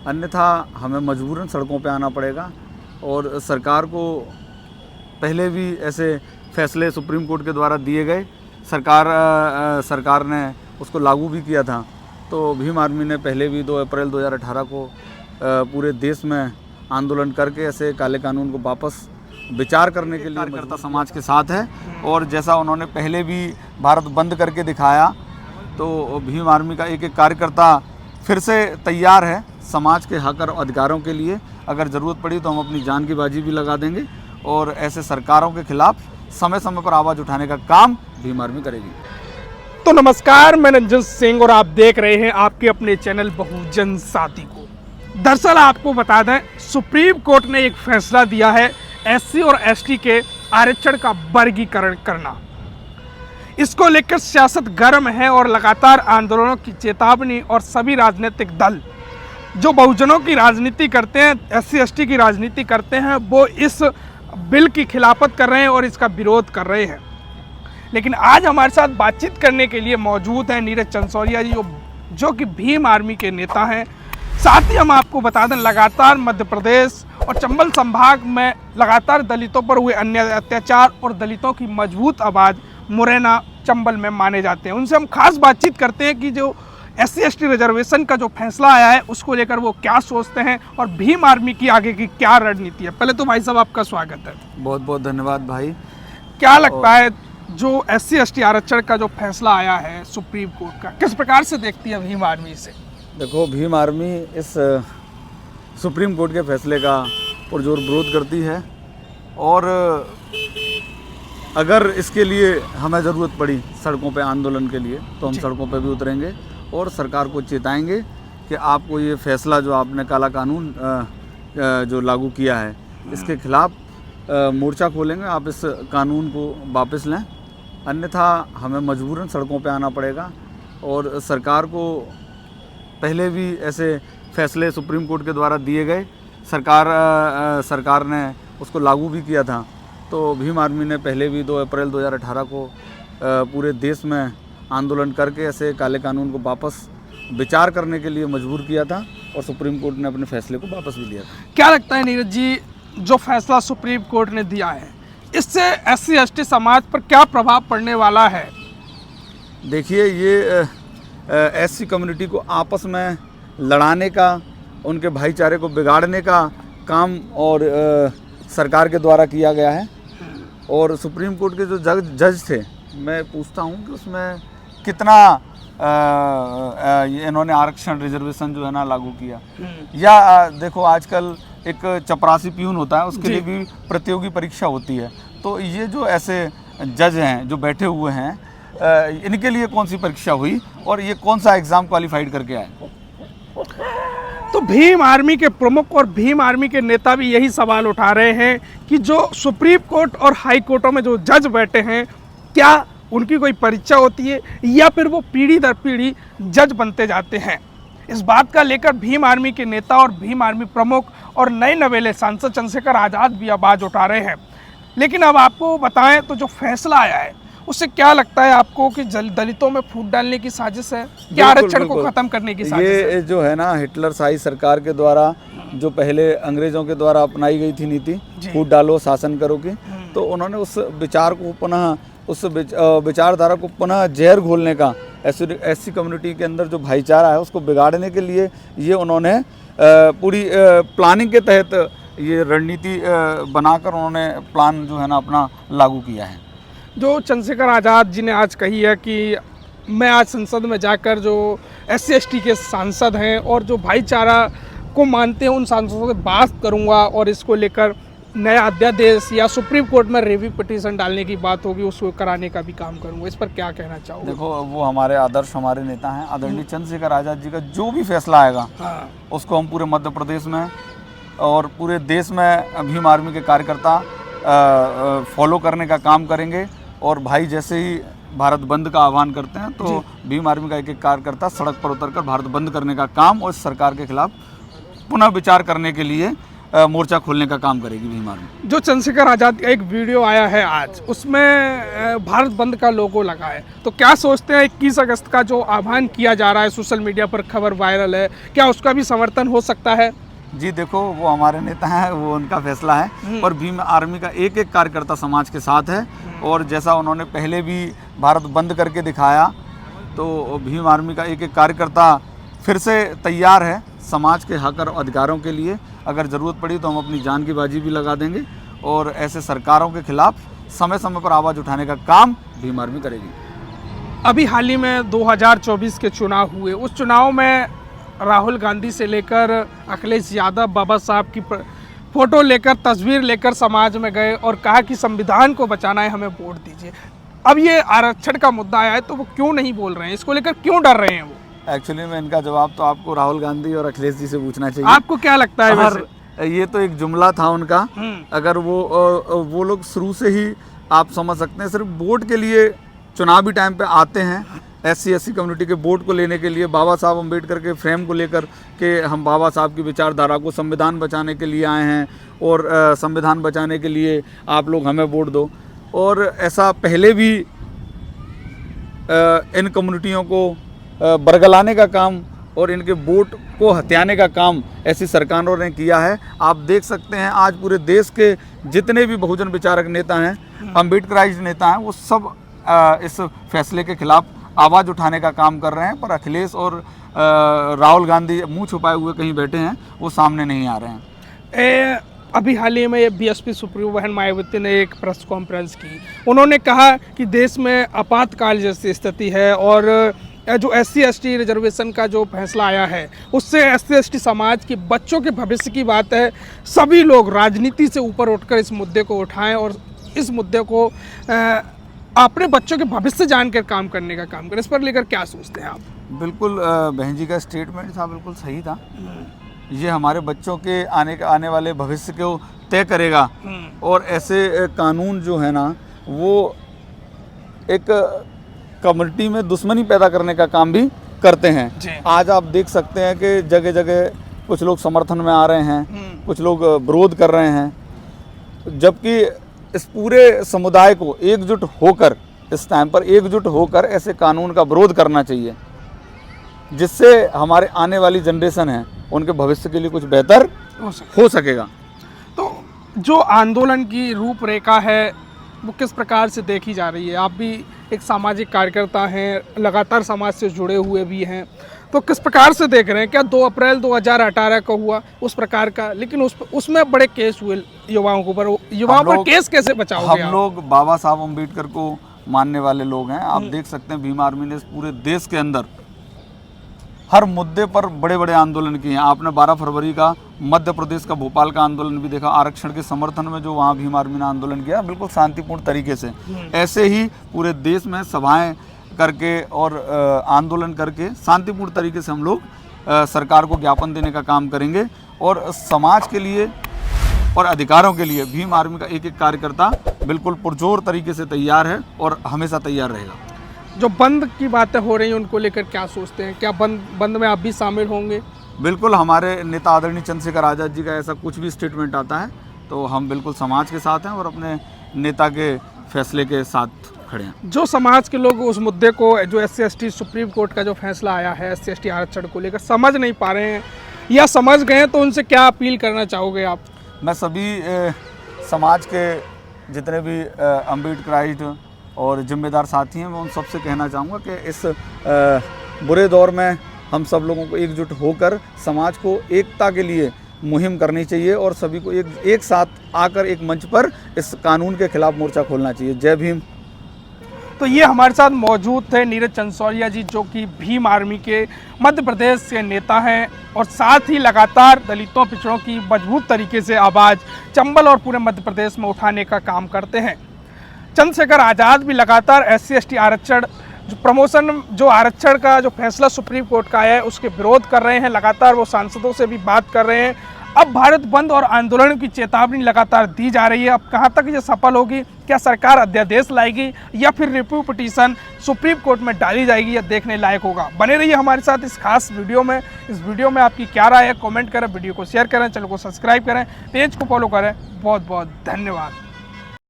अन्यथा हमें मजबूरन सड़कों पे आना पड़ेगा। और सरकार को पहले भी ऐसे फैसले सुप्रीम कोर्ट के द्वारा दिए गए, सरकार ने उसको लागू भी किया था। तो भीम आर्मी ने पहले भी 2 अप्रैल 2018 को पूरे देश में आंदोलन करके ऐसे काले कानून को वापस विचार करने के लिए कार्यकर्ता समाज के साथ है। और जैसा उन्होंने पहले भी भारत बंद करके दिखाया, तो भीम आर्मी का एक एक कार्यकर्ता फिर से तैयार है समाज के हक और अधिकारों के लिए। अगर ज़रूरत पड़ी तो हम अपनी जान की बाजी भी लगा देंगे और ऐसे सरकारों के खिलाफ समय समय पर आवाज़ उठाने का काम भीम आर्मी करेगी। तो नमस्कार, मैं रंजन सिंह और आप देख रहे हैं आपके अपने चैनल बहुजन साथी को। दरअसल आपको बता दें, सुप्रीम कोर्ट ने एक फैसला दिया है एससी और एसटी के आरक्षण का वर्गीकरण करना। इसको लेकर सियासत गर्म है और लगातार आंदोलनों की चेतावनी, और सभी राजनीतिक दल जो बहुजनों की राजनीति करते हैं, एससी एसटी की राजनीति करते हैं, वो इस बिल की खिलाफत कर रहे हैं और इसका विरोध कर रहे हैं। लेकिन आज हमारे साथ बातचीत करने के लिए मौजूद हैं नीरज चंसोरिया जी, जो कि भीम आर्मी के नेता हैं। साथ ही हम आपको बता दें, लगातार मध्य प्रदेश और चंबल संभाग में लगातार दलितों पर हुए अन्याय, अत्याचार और दलितों की मजबूत आवाज़ मुरैना, चंबल में माने जाते हैं। उनसे हम खास बातचीत करते हैं कि जो एससी एसटी रिजर्वेशन का जो फैसला आया है उसको लेकर वो क्या सोचते हैं और भीम आर्मी की आगे की क्या रणनीति है। पहले तो भाई साहब आपका स्वागत है। बहुत बहुत धन्यवाद भाई। क्या लगता है जो एससी एसटी आरक्षण का जो फैसला आया है सुप्रीम कोर्ट का, किस प्रकार से देखती है भीम आर्मी इसे? देखो, भीम आर्मी इस सुप्रीम कोर्ट के फैसले का पुरजोर विरोध करती है और अगर इसके लिए हमें ज़रूरत पड़ी सड़कों पे आंदोलन के लिए तो हम सड़कों पे भी उतरेंगे और सरकार को चेताएंगे कि आपको ये फैसला जो आपने काला कानून जो लागू किया है इसके खिलाफ मोर्चा खोलेंगे। आप इस कानून को वापस लें, अन्यथा हमें मजबूरन सड़कों पे आना पड़ेगा। और सरकार को पहले भी ऐसे फैसले सुप्रीम कोर्ट के द्वारा दिए गए, सरकार ने उसको लागू भी किया था। तो भीम आर्मी ने पहले भी 2 अप्रैल 2018 को पूरे देश में आंदोलन करके ऐसे काले कानून को वापस विचार करने के लिए मजबूर किया था और सुप्रीम कोर्ट ने अपने फैसले को वापस भी लिया था। क्या लगता है नीरज जी, जो फैसला सुप्रीम कोर्ट ने दिया है इससे एससी एसटी समाज पर क्या प्रभाव पड़ने वाला है? देखिए, ये एससी कम्युनिटी को आपस में लड़ाने का, उनके भाईचारे को बिगाड़ने का काम और सरकार के द्वारा किया गया है। और सुप्रीम कोर्ट के जो जज थे, मैं पूछता हूँ कि उसमें कितना इन्होंने आरक्षण रिजर्वेशन जो है ना लागू किया। या देखो, आजकल एक चपरासी प्यून होता है, उसके लिए भी प्रतियोगी परीक्षा होती है। तो ये जो ऐसे जज हैं जो बैठे हुए हैं, इनके लिए कौन सी परीक्षा हुई और ये कौन सा एग्ज़ाम क्वालिफाइड करके आए? तो भीम आर्मी के प्रमुख और भीम आर्मी के नेता भी यही सवाल उठा रहे हैं कि जो सुप्रीम कोर्ट और हाई कोर्टों में जो जज बैठे हैं, क्या उनकी कोई परीक्षा होती है या फिर वो पीढ़ी दर पीढ़ी जज बनते जाते हैं? इस बात का लेकर भीम आर्मी के नेता और भीम आर्मी प्रमुख और नए नवेले सांसद चंद्रशेखर आज़ाद भी आवाज़ उठा रहे हैं। लेकिन अब आपको बताएं तो जो फैसला आया है उससे क्या लगता है आपको कि दलितों में फूट डालने की साजिश है, क्या आरक्षण को खत्म करने की साजिश है? ये जो है ना, हिटलर शाही सरकार के द्वारा जो पहले अंग्रेजों के द्वारा अपनाई गई थी नीति, फूट डालो शासन करो की, तो उन्होंने उस विचार को पुनः, उस विचारधारा को पुनः जहर घोलने का, एससी कम्युनिटी के अंदर जो भाईचारा है उसको बिगाड़ने के लिए ये उन्होंने पूरी प्लानिंग के तहत ये रणनीति बनाकर उन्होंने प्लान जो है ना अपना लागू किया है। जो चंद्रशेखर आज़ाद जी ने आज कही है कि मैं आज संसद में जाकर जो एससी एसटी के सांसद हैं और जो भाईचारा को मानते हैं उन सांसदों से बात करूंगा और इसको लेकर नया अध्यादेश या सुप्रीम कोर्ट में रिव्यू पिटीशन डालने की बात होगी, उसको कराने का भी काम करूंगा। इस पर क्या कहना चाहोगे? देखो, वो हमारे आदर्श, हमारे नेता हैं आदरणीय चंद्रशेखर आज़ाद जी का जो भी फैसला आएगा उसको हम पूरे मध्य प्रदेश में और पूरे देश में भीम आर्मी के कार्यकर्ता फॉलो करने का काम करेंगे। और भाई जैसे ही भारत बंद का आह्वान करते हैं तो भीम आर्मी का एक कार्यकर्ता सड़क पर उतरकर भारत बंद करने का काम और सरकार के खिलाफ पुनः विचार करने के लिए मोर्चा खोलने का काम करेगी भीम आर्मी। जो चंद्रशेखर आज़ाद का एक वीडियो आया है आज, उसमें भारत बंद का लोगो लगा है, तो क्या सोचते हैं 21 अगस्त का जो आह्वान किया जा रहा है, सोशल मीडिया पर खबर वायरल है, क्या उसका भी समर्थन हो सकता है? जी देखो, वो हमारे नेता हैं, वो उनका फैसला है, और भीम आर्मी का एक एक कार्यकर्ता समाज के साथ है। और जैसा उन्होंने पहले भी भारत बंद करके दिखाया, तो भीम आर्मी का एक एक कार्यकर्ता फिर से तैयार है समाज के हक और अधिकारों के लिए। अगर ज़रूरत पड़ी तो हम अपनी जान की बाजी भी लगा देंगे, और ऐसे सरकारों के खिलाफ समय समय पर आवाज़ उठाने का काम भीम आर्मी करेगी। अभी हाल ही में 2024 के चुनाव हुए, उस चुनाव में राहुल गांधी से लेकर अखिलेश यादव बाबा साहब की फोटो लेकर, तस्वीर लेकर समाज में गए और कहा कि संविधान को बचाना है, हमें वोट दीजिए। अब ये आरक्षण का मुद्दा आया है, तो वो क्यों नहीं बोल रहे हैं, इसको लेकर क्यों डर रहे हैं वो? एक्चुअली में इनका जवाब तो आपको राहुल गांधी और अखिलेश जी से पूछना चाहिए। आपको क्या लगता है वैसे? ये तो एक जुमला था उनका। अगर वो लोग शुरू से ही, आप समझ सकते हैं, सिर्फ वोट के लिए चुनावी टाइम पे आते हैं, SC/ST कम्युनिटी के वोट को लेने के लिए, बाबा साहब अम्बेडकर के फ्रेम को लेकर के हम बाबा साहब की विचारधारा को, संविधान बचाने के लिए आए हैं, और संविधान बचाने के लिए आप लोग हमें वोट दो। और ऐसा पहले भी इन कम्युनिटियों को बरगलाने का काम और इनके वोट को हथियाने का काम ऐसी सरकारों ने किया है। आप देख सकते हैं आज पूरे देश के जितने भी बहुजन विचारक नेता हैं, अम्बेडकराइज नेता हैं, वो सब इस फैसले के खिलाफ आवाज़ उठाने का काम कर रहे हैं। पर अखिलेश और राहुल गांधी मुंह छुपाए हुए कहीं बैठे हैं, वो सामने नहीं आ रहे हैं। अभी हाल ही में BSP सुप्रीमो बहन मायावती ने एक प्रेस कॉन्फ्रेंस की। उन्होंने कहा कि देश में आपातकाल जैसी स्थिति है, और जो SC/ST रिजर्वेशन का जो फैसला आया है, उससे SC/ST समाज के बच्चों के भविष्य की बात है। सभी लोग राजनीति से ऊपर उठकर इस मुद्दे को उठाएं और इस मुद्दे को अपने बच्चों के भविष्य जानकर काम करने का काम करें। इस पर लेकर क्या सोचते हैं आप? बिल्कुल, बहन जी का स्टेटमेंट था, बिल्कुल सही था। ये हमारे बच्चों के आने वाले भविष्य को तय करेगा, और ऐसे कानून जो है ना, वो एक कम्युनिटी में दुश्मनी पैदा करने का काम भी करते हैं। आज आप देख सकते हैं कि जगह जगह कुछ लोग समर्थन में आ रहे हैं, कुछ लोग विरोध कर रहे हैं, जबकि इस पूरे समुदाय को एकजुट होकर, इस टाइम पर एकजुट होकर ऐसे कानून का विरोध करना चाहिए, जिससे हमारे आने वाली जनरेशन है, उनके भविष्य के लिए कुछ बेहतर हो सकेगा। तो जो आंदोलन की रूपरेखा है, वो किस प्रकार से देखी जा रही है? आप भी एक सामाजिक कार्यकर्ता हैं, लगातार समाज से जुड़े हुए भी हैं, तो किस प्रकार से देख रहे हैं? क्या 2 अप्रैल 2018 को हुआ उस प्रकार का, लेकिन उसमें बड़े केस हुए युवाओं के ऊपर, युवाओं पर केस कैसे बचाओगे? हम लोग बाबा साहब अम्बेडकर को मानने वाले लोग हैं। आप देख सकते हैं भीम आर्मी ने पूरे देश के अंदर हर मुद्दे पर बड़े बड़े आंदोलन किए हैं। आपने 12 फरवरी का मध्य प्रदेश का भोपाल का आंदोलन भी देखा, आरक्षण के समर्थन में जो वहाँ भीम आर्मी ने आंदोलन किया, बिल्कुल शांतिपूर्ण तरीके से। ऐसे ही पूरे देश में सभाएं करके और आंदोलन करके शांतिपूर्ण तरीके से हम लोग सरकार को ज्ञापन देने का काम करेंगे, और समाज के लिए और अधिकारों के लिए भीम आर्मी का एक एक कार्यकर्ता बिल्कुल पुरजोर तरीके से तैयार है और हमेशा तैयार रहेगा। जो बंद की बातें हो रही हैं, उनको लेकर क्या सोचते हैं? क्या बंद में आप भी शामिल होंगे? बिल्कुल, हमारे नेता आदरणीय चंद्रशेखर आज़ाद जी का ऐसा कुछ भी स्टेटमेंट आता है तो हम बिल्कुल समाज के साथ हैं और अपने नेता के फैसले के साथ खड़े हैं। जो समाज के लोग उस मुद्दे को, जो SC/ST सुप्रीम कोर्ट का जो फैसला आया है SC/ST आरक्षण को लेकर, समझ नहीं पा रहे हैं या समझ गए हैं, तो उनसे क्या अपील करना चाहोगे आप? मैं सभी समाज के जितने भी अम्बेडकराइट और जिम्मेदार साथी हैं, मैं उन सबसे कहना चाहूँगा कि इस बुरे दौर में हम सब लोगों को एकजुट होकर समाज को एकता के लिए मुहिम करनी चाहिए और सभी को एक साथ आकर एक मंच पर इस कानून के खिलाफ मोर्चा खोलना चाहिए। जय भीम। तो ये हमारे साथ मौजूद थे नीरज चंसौरिया जी, जो कि भीम आर्मी के मध्य प्रदेश के नेता हैं और साथ ही लगातार दलितों पिछड़ों की मजबूत तरीके से आवाज़ चंबल और पूरे मध्य प्रदेश में उठाने का काम करते हैं। चंद्रशेखर आज़ाद भी लगातार SC/ST आरक्षण जो आरक्षण का जो फैसला सुप्रीम कोर्ट का आया है उसके विरोध कर रहे हैं। लगातार वो सांसदों से भी बात कर रहे हैं। अब भारत बंद और आंदोलन की चेतावनी लगातार दी जा रही है। अब कहां तक ये सफल होगी, क्या सरकार अध्यादेश लाएगी या फिर रिव्यू पिटीशन सुप्रीम कोर्ट में डाली जाएगी, यह देखने लायक होगा। बने रहिए हमारे साथ इस खास वीडियो में। इस वीडियो में आपकी क्या राय है, कमेंट करें, वीडियो को शेयर करें, चैनल को सब्सक्राइब करें, पेज को फॉलो करें। बहुत बहुत धन्यवाद।